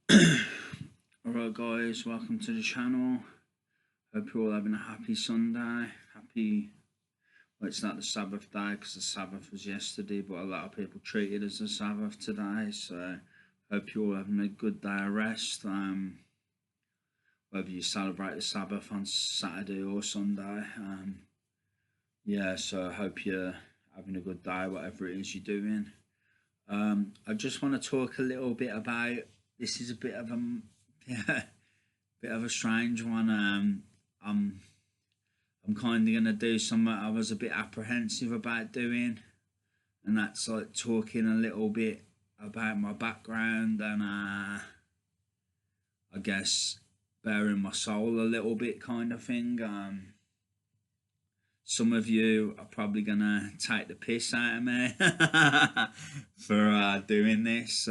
Alright guys, welcome to the channel. Hope you're all having a happy Sunday. Well, it's not the Sabbath day because the Sabbath was yesterday, but a lot of people treat it as the Sabbath today. So hope you're all having a good day of rest. Whether you celebrate the Sabbath on Saturday or Sunday. So I hope you're having a good day, whatever it is you're doing. I just want to talk a little bit about, this is a bit of a yeah, bit of a strange one. I'm kind of gonna do something I was a bit apprehensive about doing, and that's like talking a little bit about my background and I guess bearing my soul a little bit, kind of thing. Some of you are probably gonna take the piss out of me for doing this.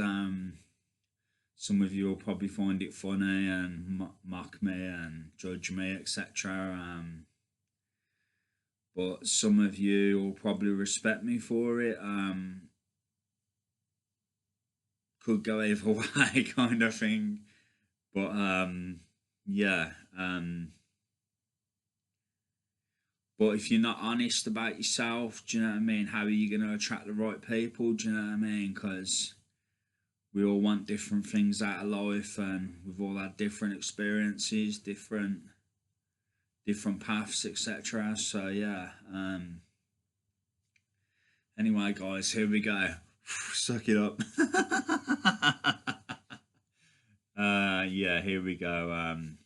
Some of you will probably find it funny and mock me and judge me, etc. But some of you will probably respect me for it. Could go either way, kind of thing. But yeah. But if you're not honest about yourself, do you know what I mean? How are you going to attract the right people? Do you know what I mean? Because we all want different things out of life, and we've all had different experiences, different paths, etc. So yeah. Anyway, guys, here we go. Suck it up. Yeah, here we go. I'm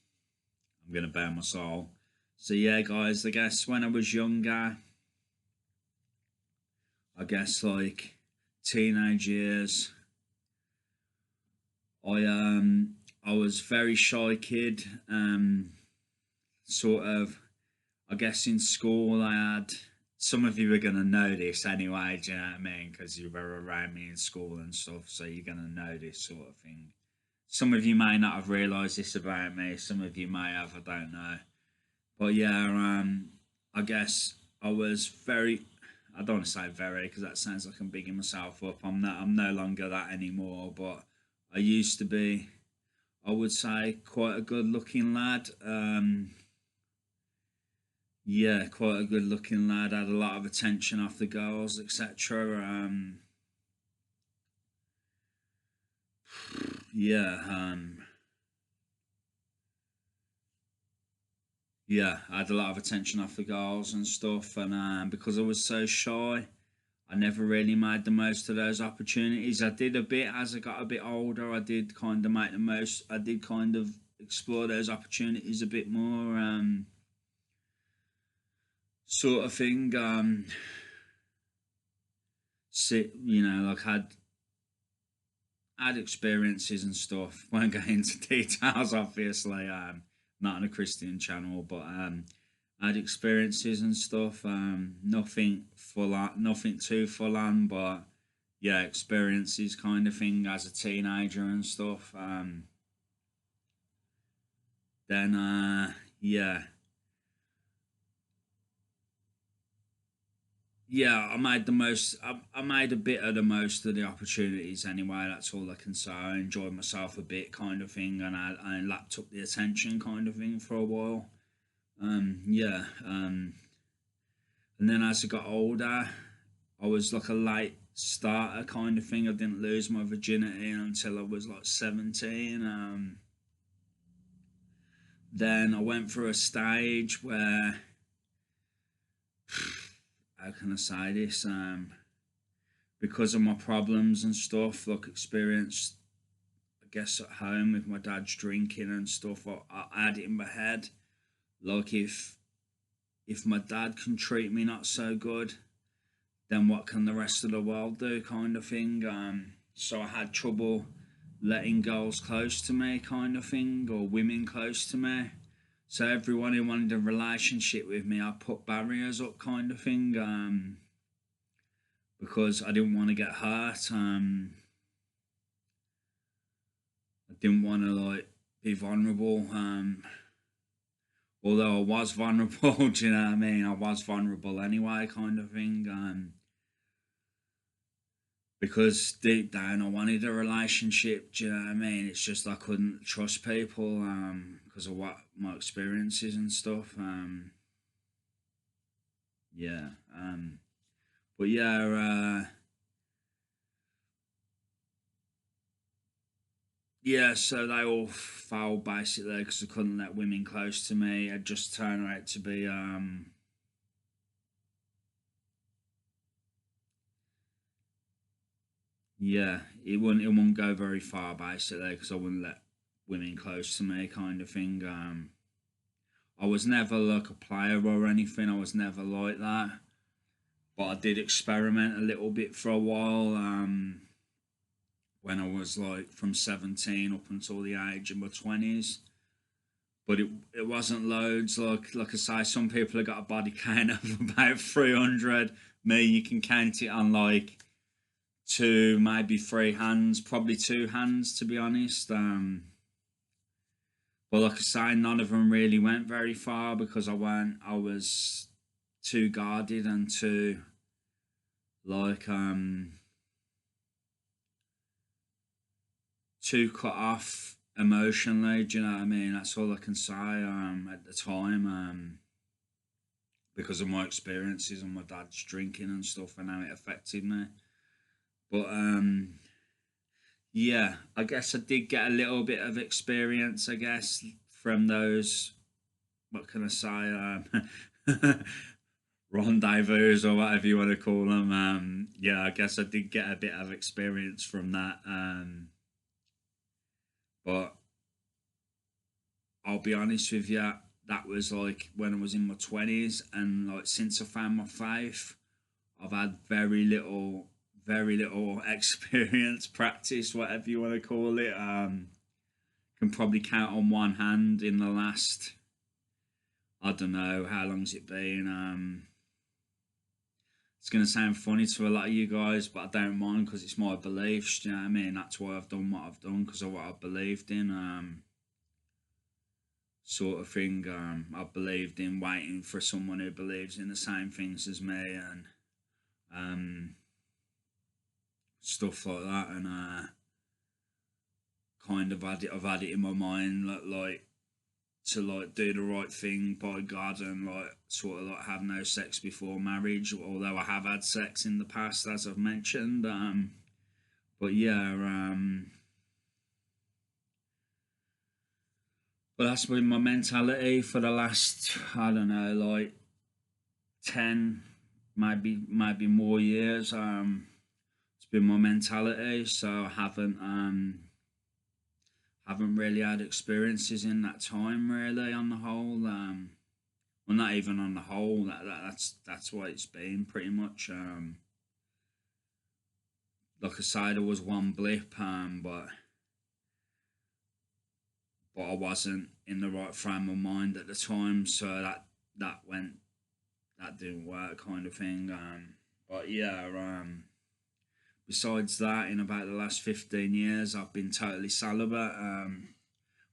gonna bare my soul. So yeah, guys, I guess when I was younger, I guess like teenage years, I was very shy kid. Sort of, I guess in school I had, some of you are gonna know this anyway, do you know what I mean? Because you were around me in school and stuff, so you're gonna know this sort of thing. Some of you may not have realised this about me, some of you may have, I don't know. But yeah, I guess I was very, I don't want to say very because that sounds like I'm bigging myself up. I'm no longer that anymore, but I used to be, I would say, quite a good looking lad. Yeah, quite a good looking lad. Had a lot of attention off the girls, etc. Yeah, yeah, I had a lot of attention off the girls and stuff, and because I was so shy, I never really made the most of those opportunities. I did a bit as I got a bit older. I did kind of make the most. I did kind of explore those opportunities a bit more, sort of thing. Like had experiences and stuff. Won't go into details, obviously. Not on a Christian channel, but had experiences and stuff. Nothing full on, nothing too full on, but yeah, experiences kind of thing as a teenager and stuff. Then yeah, I made the most. I made a bit of the most of the opportunities anyway. That's all I can say. I enjoyed myself a bit, kind of thing, and I lapped up the attention, kind of thing, for a while. Yeah. And then as I got older, I was like a late starter, kind of thing. I didn't lose my virginity until I was like 17. Then I went through a stage where, how can I say this? Because of my problems and stuff, like experienced, I guess, at home with my dad's drinking and stuff, I had it in my head, like if my dad can treat me not so good, then what can the rest of the world do, kind of thing. So I had trouble letting girls close to me, kind of thing, or women close to me. So everyone who wanted a relationship with me, I put barriers up, kind of thing, because I didn't want to get hurt. I didn't want to like be vulnerable. Although I was vulnerable, do you know what I mean? I was vulnerable anyway, kind of thing. because deep down I wanted a relationship. Do you know what I mean? It's just I couldn't trust people because of what my experiences and stuff. Yeah. But yeah. Yeah, so they all fell basically because I couldn't let women close to me. It just turned out to be, yeah, it wouldn't go very far basically because I wouldn't let women close to me, kind of thing. I was never like a player or anything. I was never like that, but I did experiment a little bit for a while. When I was like from 17 up until the age of my 20s. But it wasn't loads. Like I say, some people have got a body count of about 300. Me, you can count it on like two, maybe three hands, probably two hands to be honest. But like I say, none of them really went very far because I was too guarded and too like too cut off emotionally. Do you know what I mean? That's all I can say. At the time, because of my experiences and my dad's drinking and stuff and how it affected me. But yeah, I guess I did get a little bit of experience. I guess from those. What can I say? Rendezvous or whatever you want to call them. Yeah, I guess I did get a bit of experience from that. But I'll be honest with you, that was like when I was in my 20s, and like since I found my faith, I've had very little experience, practice, whatever you want to call it. Can probably count on one hand in the last, I don't know, how long's it been? It's gonna sound funny to a lot of you guys, but I don't mind because it's my beliefs. Do you know what I mean? That's why I've done what I've done because of what I've believed in. Sort of thing. I've believed in waiting for someone who believes in the same things as me and um, stuff like that. And kind of I've had it in my mind like to like do the right thing by God and like sort of like have no sex before marriage. Although I have had sex in the past, as I've mentioned. But yeah. But that's been my mentality for the last, I don't know, like 10, maybe more years. It's been my mentality, so I haven't really had experiences in that time really on the whole. Well, not even on the whole. That's what it's been pretty much. Like I said, there was one blip, but I wasn't in the right frame of mind at the time, so that went that didn't work, kind of thing. But yeah, besides that, in about the last 15 years, I've been totally celibate.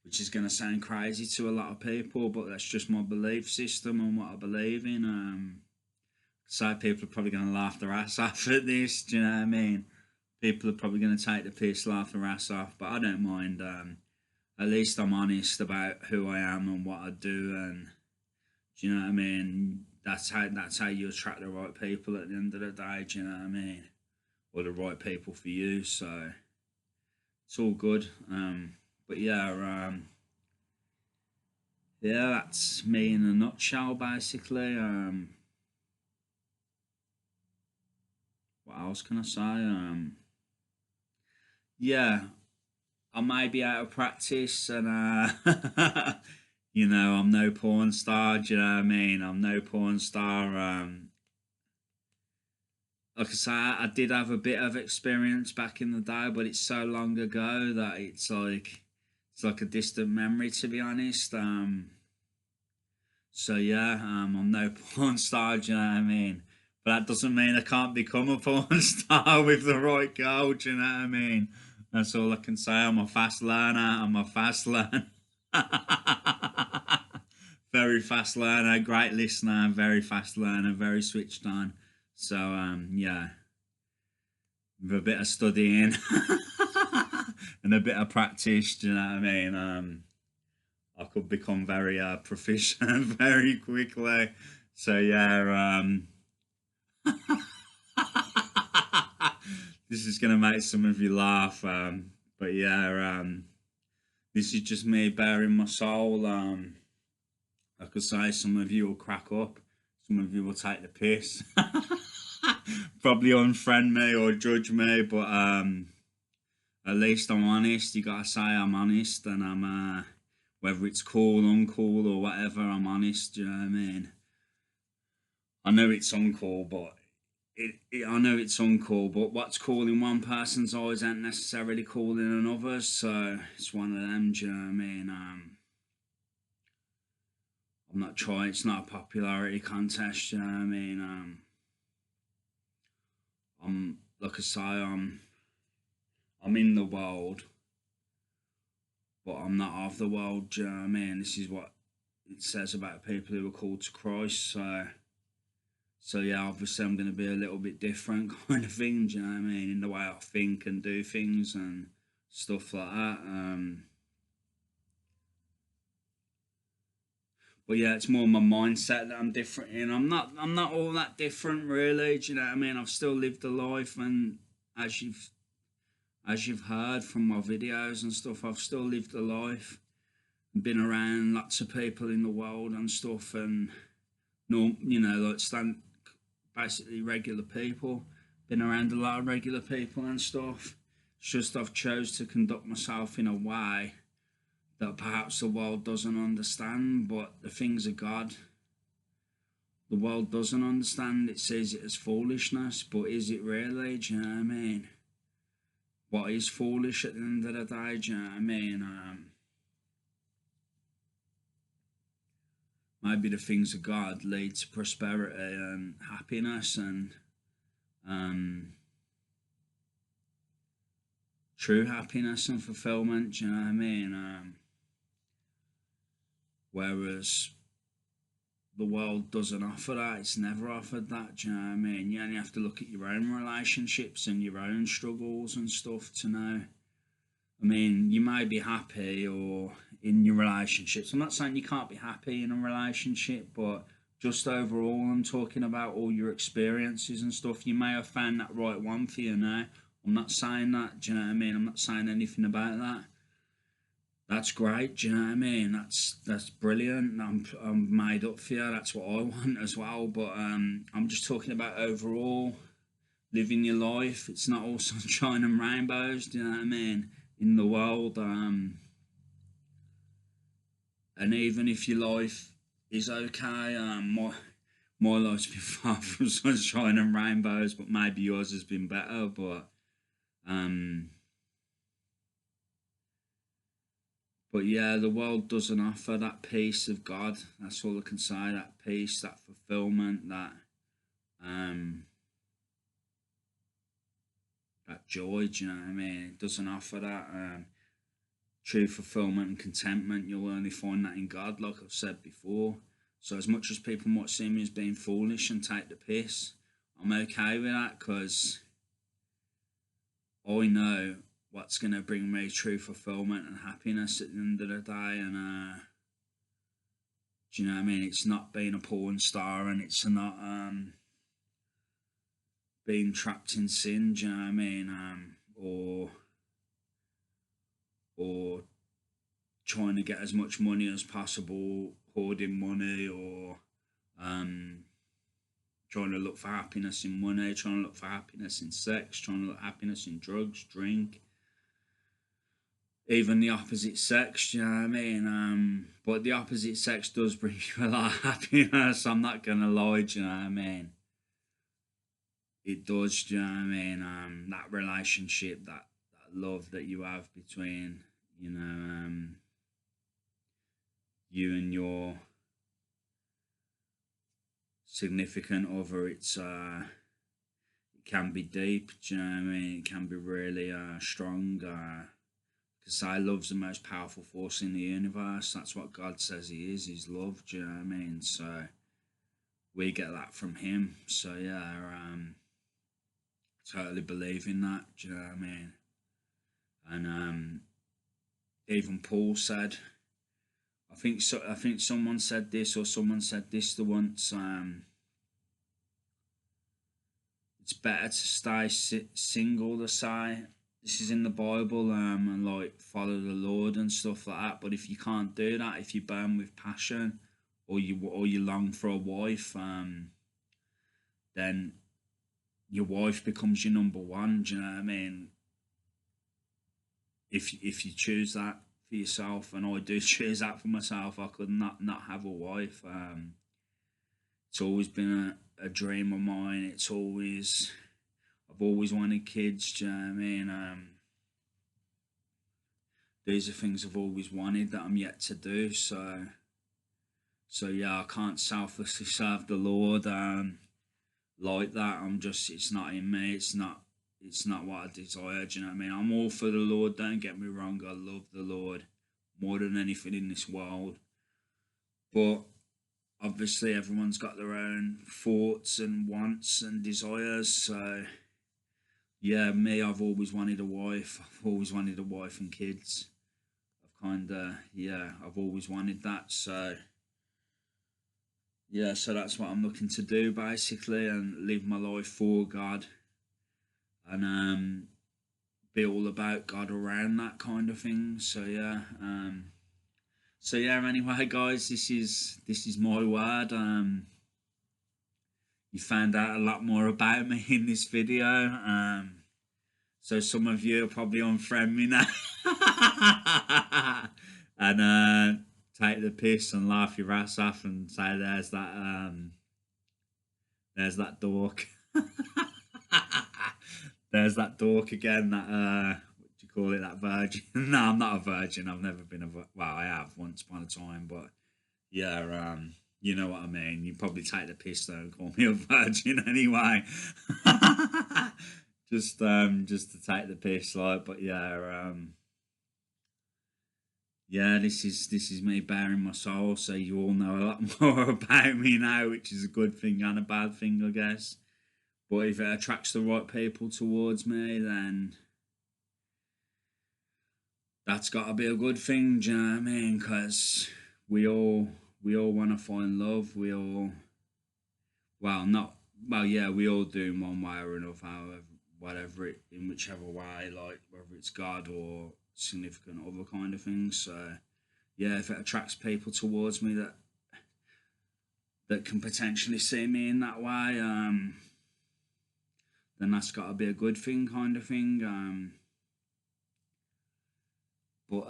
Which is going to sound crazy to a lot of people, but that's just my belief system and what I believe in. So people are probably going to laugh their ass off at this. Do you know what I mean? People are probably going to take the piss, laugh their ass off, but I don't mind. At least I'm honest about who I am and what I do, and do you know what I mean? That's how you attract the right people at the end of the day. Do you know what I mean? Or the right people for you. So it's all good. But yeah, yeah, that's me in a nutshell, basically. What else can I say? Yeah, I may be out of practice, and I'm no porn star. Do you know what I mean? I'm no porn star. Like I say, I did have a bit of experience back in the day, but it's so long ago that it's like a distant memory, to be honest. So yeah, I'm no porn star. Do you know what I mean? But that doesn't mean I can't become a porn star with the right girl. Do you know what I mean? That's all I can say. I'm a fast learner. I'm a fast learner. Very fast learner, great listener, very fast learner, very switched on. So yeah, with a bit of studying and a bit of practice. Do you know what I mean? I could become very proficient very quickly. So yeah, this is gonna make some of you laugh. But yeah, this is just me bearing my soul. Like I say, some of you will crack up, some of you will take the piss, probably unfriend me or judge me, but at least I'm honest. You gotta say I'm honest, and I'm whether it's cool, uncool, or whatever, I'm honest. Do you know what I mean? I know it's uncool, but I know it's uncool, but what's cool in one person's eyes ain't necessarily cool in another's. So it's one of them. Do you know what I mean? I'm not trying. It's not a popularity contest. Do you know what I mean? I'm like I say, I'm in the world, but I'm not of the world. Do you know what I mean? This is what it says about people who are called to Christ. So yeah, obviously I'm going to be a little bit different kind of thing. Do you know what I mean? In the way I think and do things and stuff like that. But yeah, it's more my mindset that I'm different in. I'm not all that different really. Do you know what I mean? I've still lived a life, and as you've heard from my videos and stuff, I've still lived a life, been around lots of people in the world and stuff, and no, you know, like stand basically regular people. Been around a lot of regular people and stuff. It's just I've chose to conduct myself in a way that perhaps the world doesn't understand, but the things of God, the world doesn't understand. It sees it as foolishness, but is it really? Do you know what I mean? What is foolish at the end of the day? Do you know what I mean? Maybe the things of God lead to prosperity and happiness and um, true happiness and fulfillment. Do you know what I mean? Whereas the world doesn't offer that. It's never offered that. Do you know what I mean? You only have to look at your own relationships and your own struggles and stuff to know. I mean, you may be happy or in your relationships. I'm not saying you can't be happy in a relationship, but just overall, I'm talking about all your experiences and stuff. You may have found that right one for you now. I'm not saying that. Do you know what I mean? I'm not saying anything about that. That's great. Do you know what I mean? That's brilliant. I'm made up for you. That's what I want as well. But I'm just talking about overall living your life. It's not all sunshine and rainbows. Do you know what I mean? In the world, and even if your life is okay, my life's been far from sunshine and rainbows, but maybe yours has been better. Um, but yeah, the world doesn't offer that peace of God. That's all I can say. That peace, that fulfillment, um, that joy. Do you know what I mean? It doesn't offer that. True fulfillment and contentment, you'll only find that in God, like I've said before. So, as much as people might see me as being foolish and take the piss, I'm okay with that because I know what's going to bring me true fulfillment and happiness at the end of the day. And do you know what I mean? It's not being a porn star, and it's not being trapped in sin. Do you know what I mean? Or trying to get as much money as possible, hoarding money, or um, trying to look for happiness in money, trying to look for happiness in sex, trying to look for happiness in drugs, drink, even the opposite sex. Do you know what I mean? But the opposite sex does bring you a lot of happiness. I'm not gonna lie. Do you know what I mean? It does. Do you know what I mean? That relationship, that love that you have between, you know, you and your significant other, it can be deep. Do you know what I mean? It can be really strong. Because I love's the most powerful force in the universe. That's what God says He is. He's love. Do you know what I mean? So we get that from Him. So yeah, totally believe in that. Do you know what I mean? And even Paul said, I think so. I think someone said this, or someone said this the once. It's better to stay single. To say this is in the Bible, and like follow the Lord and stuff like that. But if you can't do that, if you burn with passion, or you long for a wife, then your wife becomes your number one. Do you know what I mean? If you choose that for yourself, and I do choose that for myself, I could not have a wife. It's always been a dream of mine. I've always wanted kids. Do you know what I mean? These are things I've always wanted that I'm yet to do. So yeah, I can't selflessly serve the Lord like that. It's not in me. It's not what I desire. Do you know what I mean? I'm all for the Lord. Don't get me wrong. I love the Lord more than anything in this world. But obviously, everyone's got their own thoughts and wants and desires. So yeah, me, I've always wanted a wife. I've always wanted a wife and kids. I've always wanted that. So yeah, so that's what I'm looking to do basically, and live my life for God, and be all about God around that kind of thing. So yeah. Anyway, guys, this is my word. You found out a lot more about me in this video. So some of you are probably unfriend me now, and take the piss and laugh your ass off and say there's that dork. There's that dork again. That what do you call it? That virgin. No, I'm not a virgin. I've never been well, I have once upon a time, but yeah, you know what I mean. You probably take the piss though and call me a virgin anyway. just to take the piss, like. But yeah, this is me bearing my soul. So you all know a lot more about me now, which is a good thing and a bad thing, I guess. But if it attracts the right people towards me, then that's got to be a good thing. Do you know what I mean? Because we all want to find love. We all, well, not well, yeah, we all do in one way or another. However, whatever it, in whichever way, like whether it's God or significant other kind of things. So yeah, if it attracts people towards me that can potentially see me in that way, then that's got to be a good thing, kind of thing. But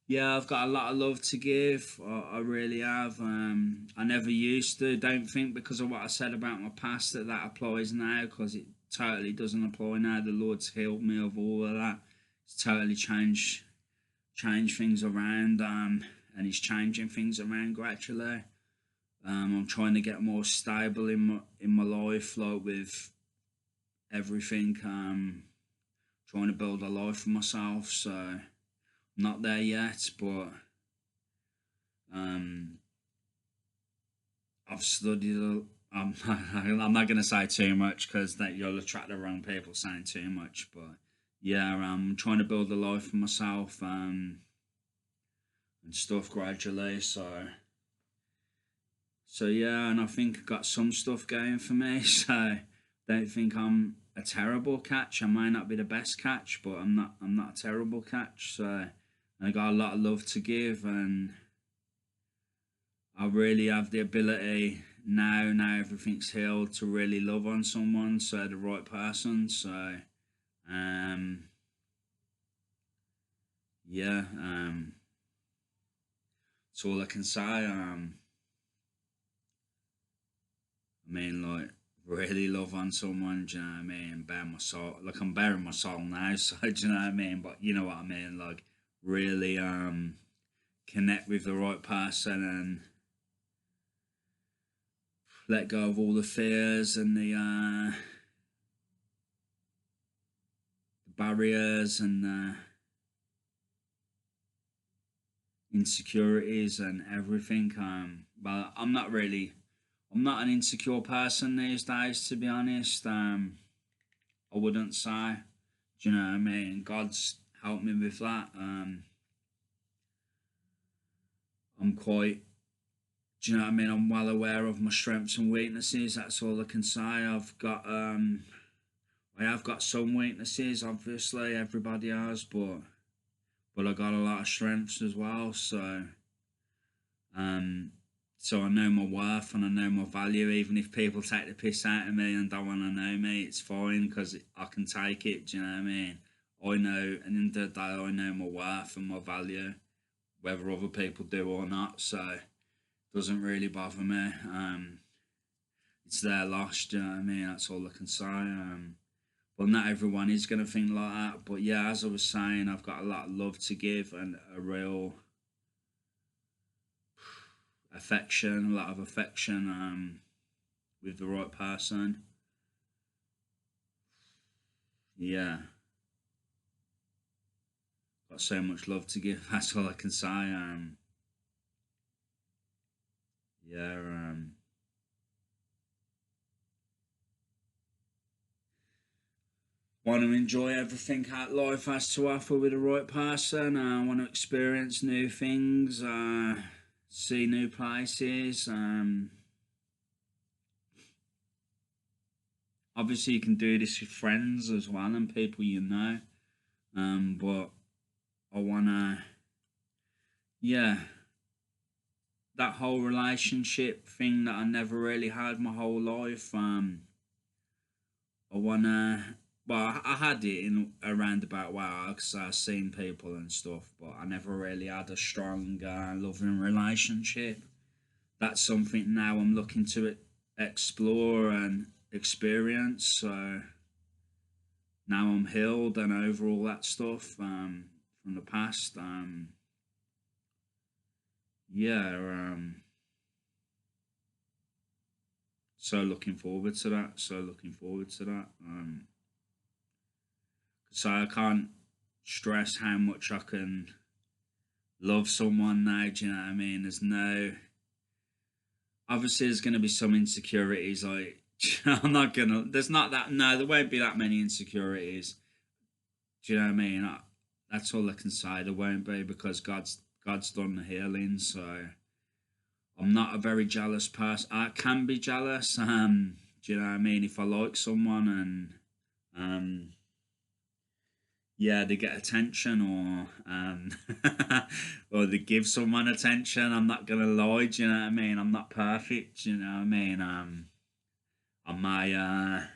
yeah, I've got a lot of love to give. I really have. I never used to. Don't think because of what I said about my past that applies now, because it totally doesn't apply now. The Lord's healed me of all of that. It's totally changed things around. And He's changing things around gradually. I'm trying to get more stable in my life, like with everything. Trying to build a life for myself. So not there yet, but I've studied. I'm not going to say too much because that you'll attract the wrong people saying too much. But yeah, I'm trying to build a life for myself and stuff gradually. So yeah, and I think I got some stuff going for me. So don't think I'm a terrible catch. I might not be the best catch, but I'm not a terrible catch. So I got a lot of love to give, and I really have the ability now everything's healed to really love on someone, so the right person. So yeah, that's all I can say. I mean, like, really love on someone, do you know what I mean? Bare my soul, like I'm bearing my soul now, so do you know what I mean? But you know what I mean, like really connect with the right person and let go of all the fears and the barriers and insecurities and everything. But I'm not really I'm not an insecure person these days, to be honest. I wouldn't say. Do you know what I mean? God's helped me with that. I'm quite. Do you know what I mean? I'm well aware of my strengths and weaknesses. That's all I can say. I have got some weaknesses. Obviously, everybody has, but I got a lot of strengths as well. Um, so I know my worth and I know my value. Even if people take the piss out of me and don't want to know me, it's fine because I can take it. Do you know what I mean? I know, and in the day, I know my worth and my value, whether other people do or not. So it doesn't really bother me. It's their loss. Do you know what I mean? That's all I can say. Well, not everyone is going to think like that. But yeah, as I was saying, I've got a lot of love to give and a real affection, a lot of affection with the right person. Yeah, got so much love to give. That's all I can say. Yeah, want to enjoy everything that life has to offer with the right person. I want to experience new things, see new places. Obviously, you can do this with friends as well and people you know. But I wanna, yeah, that whole relationship thing that I never really had my whole life. I wanna. Well, I had it in a roundabout way because I've seen people and stuff, but I never really had a strong, loving relationship. That's something now I'm looking to explore and experience. So now I'm healed and over all that stuff from the past. Yeah, so looking forward to that. So looking forward to that. So I can't stress how much I can love someone now. Do you know what I mean? There's no. Obviously, there's going to be some insecurities. Like I'm not gonna. There's not that. No, there won't be that many insecurities. Do you know what I mean? That's all I can say. There won't be because God's done the healing. So I'm not a very jealous person. I can be jealous. Do you know what I mean? If I like someone and yeah, they get attention or they give someone attention. I'm not gonna lie. Do you know what I mean? I'm not perfect. Do you know what I mean? I might I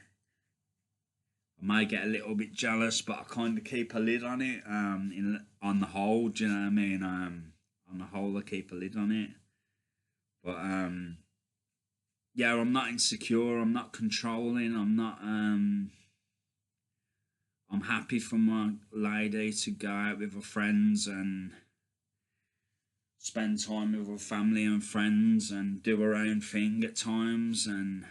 might get a little bit jealous, but I kind of keep a lid on it. In on the whole, do you know what I mean? On the whole, I keep a lid on it. But yeah, I'm not insecure. I'm not controlling. I'm not. I'm happy for my lady to go out with her friends and spend time with her family and friends and do her own thing at times. And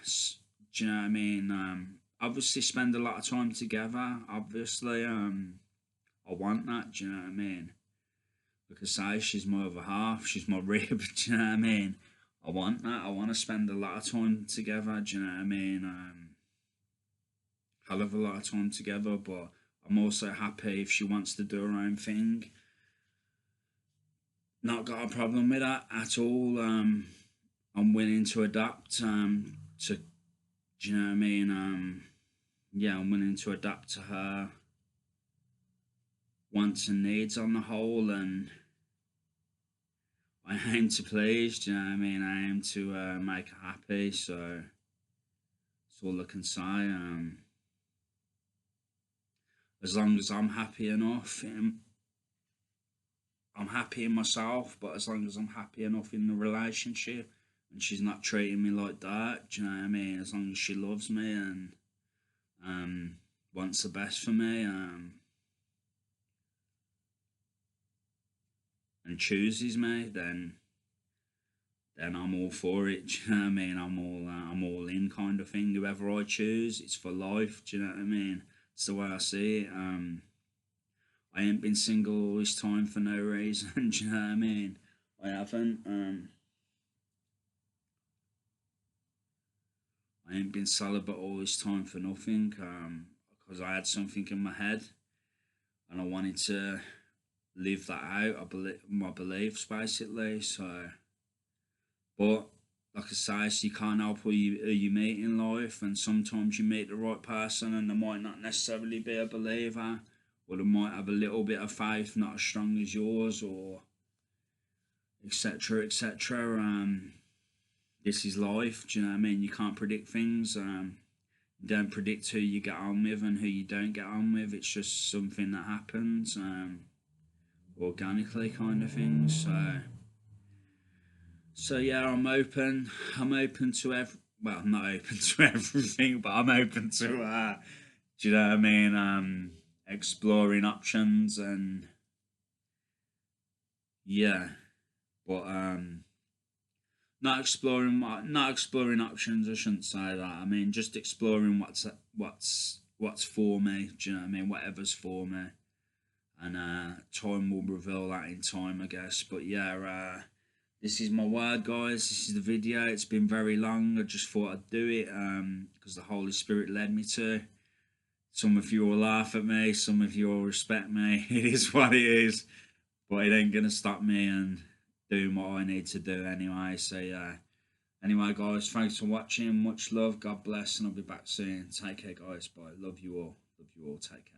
do you know what I mean? Obviously, spend a lot of time together. Obviously, I want that. Do you know what I mean? Because say she's my other half, she's my rib. Do you know what I mean? I want that. I want to spend a lot of time together. Do you know what I mean? Hell of a lot of time together, but I'm also happy if she wants to do her own thing. Not got a problem with that at all. I'm willing to adapt. To do you know what I mean? Yeah, I'm willing to adapt to her wants and needs on the whole, and I aim to please. Do you know what I mean? I aim to make her happy. So that's all I can say. As long as I'm happy enough, I'm happy in myself. But as long as I'm happy enough in the relationship, and she's not treating me like that, do you know what I mean? As long as she loves me and wants the best for me, and chooses me, then I'm all for it. Do you know what I mean? I'm all in kind of thing. Whoever I choose, it's for life. Do you know what I mean? It's the way I see it. I ain't been single all this time for no reason. Do you know what I mean? I haven't. I ain't been celibate all this time for nothing. Because I had something in my head, and I wanted to live that out. I believe my beliefs basically. So, but like I say, so you can't help who you meet in life, and sometimes you meet the right person, and they might not necessarily be a believer, or they might have a little bit of faith, not as strong as yours, or etc. etc. This is life. Do you know what I mean? You can't predict things. You don't predict who you get on with and who you don't get on with. It's just something that happens organically, kind of thing. So yeah, I'm open. I'm open to well, I'm not open to everything, but I'm open to do you know what I mean? Exploring options and yeah, but not exploring options. I shouldn't say that. I mean, just exploring what's for me. Do you know what I mean? Whatever's for me, and time will reveal that in time, I guess. But yeah, this is my word, guys. This is the video. It's been very long. I just thought I'd do it because the Holy Spirit led me to. Some of you will laugh at me. Some of you will respect me. It is what it is. But it ain't gonna stop me and doing what I need to do anyway. So yeah. Anyway, guys, thanks for watching. Much love. God bless, and I'll be back soon. Take care, guys. Bye. Love you all. Love you all. Take care.